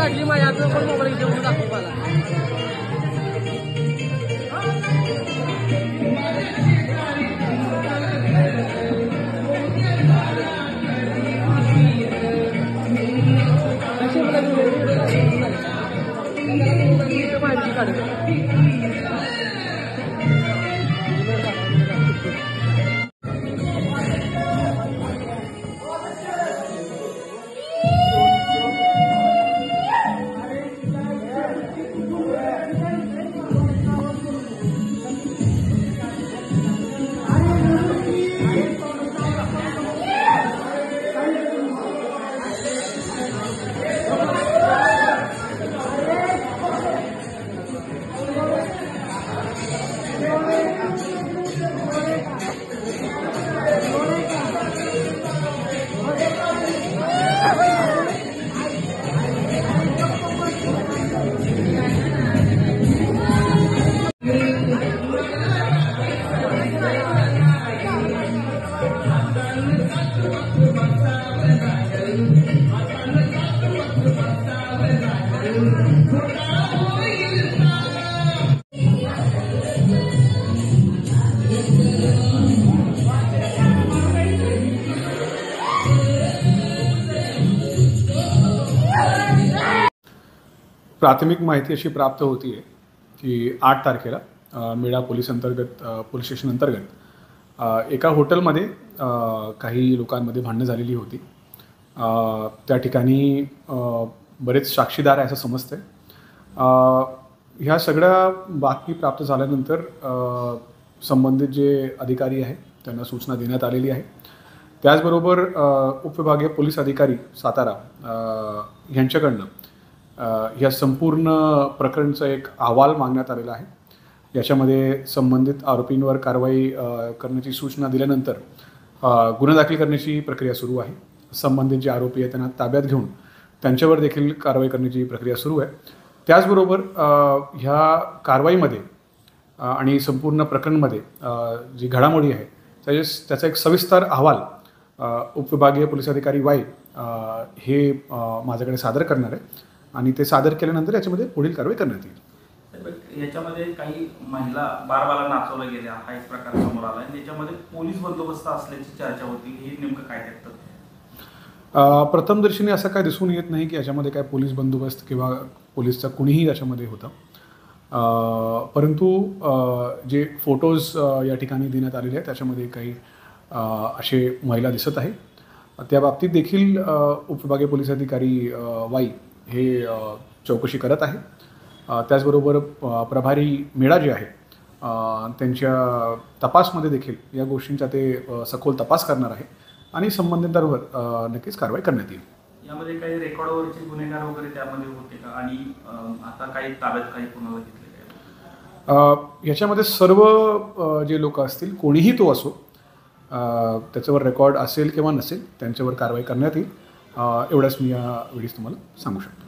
काढली माझ्यातून पण मोबाईल घेऊन दाखवू मला. माहिती काढ. प्राथमिक माहिती अशी प्राप्त होती आहे की 8 तारखेला मेळा पोलीस स्टेशन अंतर्गत एका हॉटेलमध्ये काही लोकांमध्ये भांडणं झालेली होती. त्या ठिकाणी बरेच साक्षीदार आहे असं समजतंय. ह्या सगळ्या बातमी प्राप्त झाल्यानंतर संबंधित जे अधिकारी आहे त्यांना सूचना देण्यात आलेली आहे. त्याचबरोबर उपविभागीय पोलीस अधिकारी सातारा यांच्याकडनं या संपूर्ण प्रकरणचा एक अहवाल मागण्यात आलेला आहे. याच्यामध्ये संबंधित आरोपींवर कारवाई करण्याची सूचना दिल्यानंतर गुन्हा दाखल करण्याची प्रक्रिया सुरू आहे. संबंधित जे आरोपी आहेत त्यांना ताब्यात घेऊन त्यांच्यावर देखील कारवाई करण्याची प्रक्रिया सुरू आहे. त्याचबरोबर ह्या कारवाईमध्ये आणि संपूर्ण प्रकरणमध्ये जी घडामोडी आहे त्याचा एक सविस्तर अहवाल उपविभागीय पोलीस अधिकारी वाई हे माझ्याकडे सादर करणार आहे आणि ते सादर केल्यानंतर याच्यामध्ये पुढील कारवाई करण्यात येईल. याच्यामध्ये काही महिला बारबाला नाचवल्या गेल्या हा एक प्रकार समोर आला आणि त्याच्यामध्ये पोलीस बंदोबस्त असल्याची चर्चा होती. हे नेमकं काय त्यात? प्रथमदर्शनी असं काय दिसून येत नाही की याच्यामध्ये काय पोलीस बंदोबस्त किंवा पोलीसचा कुणीही याच्यामध्ये होता. परंतु जे फोटोज या ठिकाणी देण्यात आलेले आहेत त्याच्यामध्ये काही असे महिला दिसत आहे. त्या बाबतीत देखील उपविभागीय पोलीस अधिकारी वाई हे चौकशी करत आहे. त्याचबरोबर प्रभारी मेळा जे आहे त्यांच्या तपासमध्ये देखील या गोष्टींचा ते सखोल तपास करणार आहे आणि संबंधितांवर नक्कीच कारवाई करण्यात येईल. यामध्ये काही रेकॉर्डवरचे गुन्हेगार वगैरे त्यामध्ये होते का आणि आता काही ताब्यात काही पुन्हा घेतले? याच्यामध्ये सर्व जे लोक असतील कोणीही तो असो त्याच्यावर रेकॉर्ड असेल किंवा नसेल त्यांच्यावर कारवाई करण्यात येईल. एवढंच मी या वेळेस तुम्हाला सांगू शकतो.